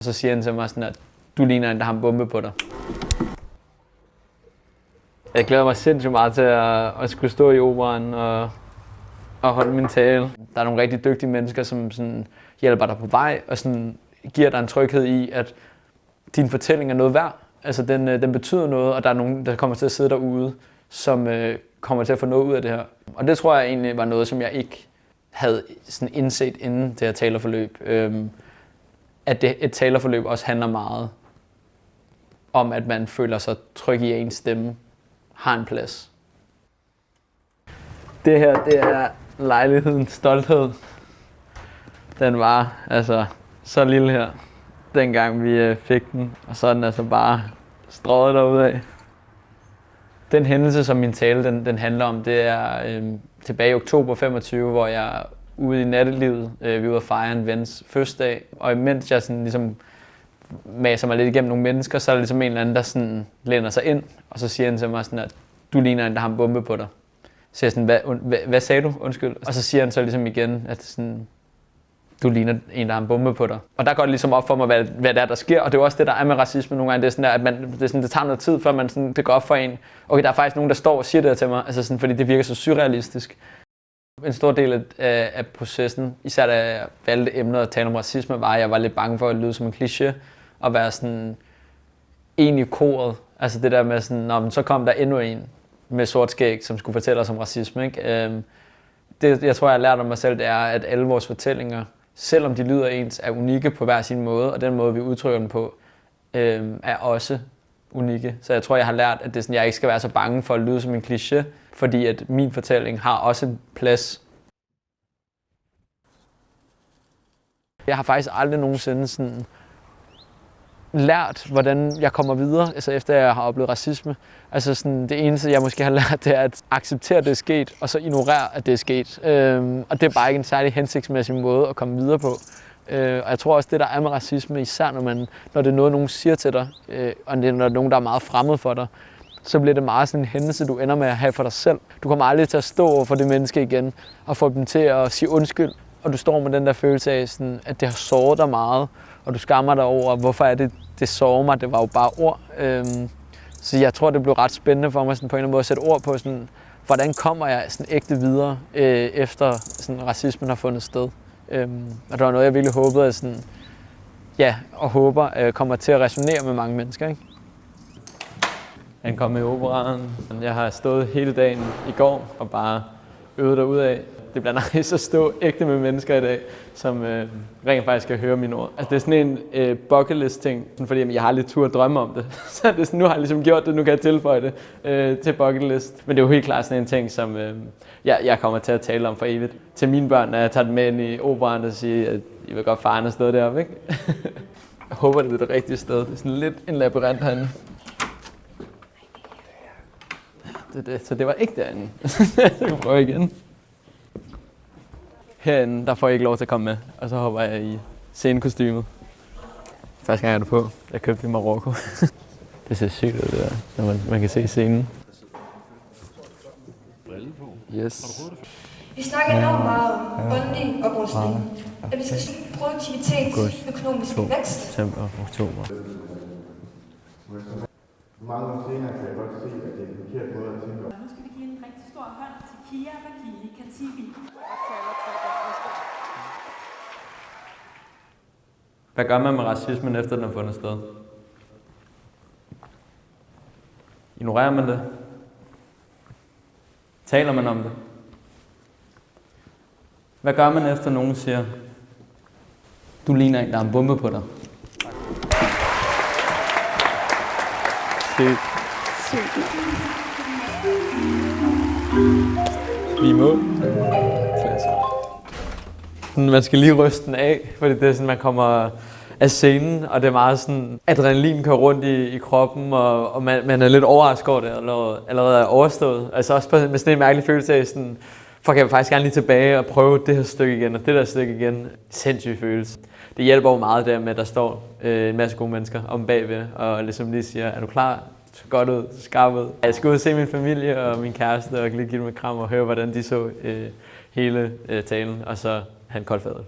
Og så siger han til mig sådan, at du ligner en, der har en bombe på dig. Jeg glæder mig sindssygt meget til at skulle stå i operaen og holde min tale. Der er nogle rigtig dygtige mennesker, som sådan hjælper dig på vej og sådan giver dig en tryghed i, at din fortælling er noget værd. Altså den betyder noget, og der er nogen, der kommer til at sidde derude, som kommer til at få noget ud af det her. Og det tror jeg egentlig var noget, som jeg ikke havde sådan indset inden det her talerforløb. At et talerforløb også handler meget om, at man føler sig tryg i ens stemme, har en plads. Det her, det er lejlighedens stolthed. Den var altså så lille her, dengang vi fik den, og så er den altså bare strøget derudad. Den hændelse, som min tale den handler om, det er tilbage i oktober 25, hvor jeg er ude i nattelivet. Vi er ude at fejre en vens fødselsdag, og imens jeg sådan ligesom maser mig lidt igennem nogle mennesker, så er der ligesom en eller anden, der sådan læner sig ind, og så siger han til mig sådan, at du ligner en, der har en bombe på dig. Så jeg sådan, hvad sagde du? Undskyld. Og så siger han så ligesom igen, at sådan, du ligner en, der har en bombe på dig. Og der går det ligesom op for mig, hvad det er, der sker. Og det er også det, der er med racisme nogle gange. Det er sådan, at det tager noget tid, før man sådan, det går op for en. Okay, der er faktisk nogen, der står og siger det til mig, altså sådan, fordi det virker så surrealistisk. En stor del af processen, især da jeg valgte emnet at tale om racisme, var, at jeg var lidt bange for at lyde som en kliché. Og være sådan en i koret. Altså det der med sådan, men så kom der endnu en med sort skæg, som skulle fortælle os om racisme. Ikke? Det, jeg tror, jeg har lært om mig selv, det er, at alle vores fortællinger, selvom de lyder ens, er unikke på hver sin måde, og den måde, vi udtrykker den på, er også unikke. Så jeg tror, jeg har lært, at det sådan, jeg ikke skal være så bange for at lyde som en kliché, fordi at min fortælling har også en plads. Jeg har faktisk aldrig nogensinde sådan lært, hvordan jeg kommer videre, altså efter jeg har oplevet racisme. Altså sådan, det eneste, jeg måske har lært, det er at acceptere, at det er sket, og så ignorere, at det er sket. Og det er bare ikke en særlig hensigtsmæssig måde at komme videre på. Og jeg tror også, det der er med racisme, især når det er noget, nogen siger til dig, og når det er nogen, der er meget fremmed for dig, så bliver det meget sådan en hændelse, du ender med at have for dig selv. Du kommer aldrig til at stå over for det menneske igen, og få dem til at sige undskyld. Og du står med den der følelse af, sådan, at det har såret dig meget, og du skammer dig over, hvorfor er det sårer mig, det var jo bare ord. Så jeg tror, det blev ret spændende for mig sådan på en eller anden måde at sætte ord på, sådan, hvordan kommer jeg sådan ægte videre, efter sådan, racismen har fundet sted. Og det var noget, jeg virkelig håbede, at sådan, og håber kommer til at resonere med mange mennesker. Ikke? Han kom i operaen. Jeg har stået hele dagen i går og bare øvet derudad. Det bliver nice at stå ægte med mennesker i dag, som rent faktisk skal høre mine ord. Altså, det er sådan en bucket list ting, fordi jeg har lidt tur at drømme om det. Så det er sådan, nu har jeg ligesom gjort det, nu kan jeg tilføje det til bucket list. Men det er jo helt klart sådan en ting, som jeg kommer til at tale om for evigt. Til mine børn, når jeg tager dem med ind i operaen og siger, at I vil godt faren er stået deroppe, ikke? Jeg håber, det er det rigtige sted. Det er sådan lidt en labyrint herinde. Så det var ikke derinde. Jeg kan prøve igen. Herinde, der får jeg ikke lov til at komme med, og så hopper jeg i scenekostymet. Første gang jeg er det på. Jeg købte i Marokko. Det ser sygt ud, det der, når man kan se scenen. Yes. Vi snakker enormt meget om åndelig oprustning, at vi skal styrke produktivitet, økonomisk vækst. September, oktober. Mange år senere kan jeg godt se, at det er en forkert måde at tænke om. Nu skal vi give en rigtig stor hånd til Kia Vakili Katibi. Hvad gør man med racismen, efter den er fundet sted? Ignorerer man det? Taler man om det? Hvad gør man, efter nogen siger, du ligner en, der har en bombe på dig? Sygt. Vi må. Man skal lige ryste den af, fordi det er sådan, man kommer af scenen, og det er meget sådan, adrenalin kører rundt i kroppen, og man er lidt overrasket over det, allerede er overstået. Altså også med sådan en mærkelig følelse af sådan, for kan jeg faktisk gerne lige tilbage og prøve det her stykke igen, og det der stykke igen. Sindssyg følelse. Det hjælper jo meget der med, at der står en masse gode mennesker om bagved, og ligesom lige siger, er du klar? Så godt ud, skarp ud. Jeg skal ud og se min familie og min kæreste, og lige give dem et kram og høre, hvordan de så hele talen, og så have en kold fadøl.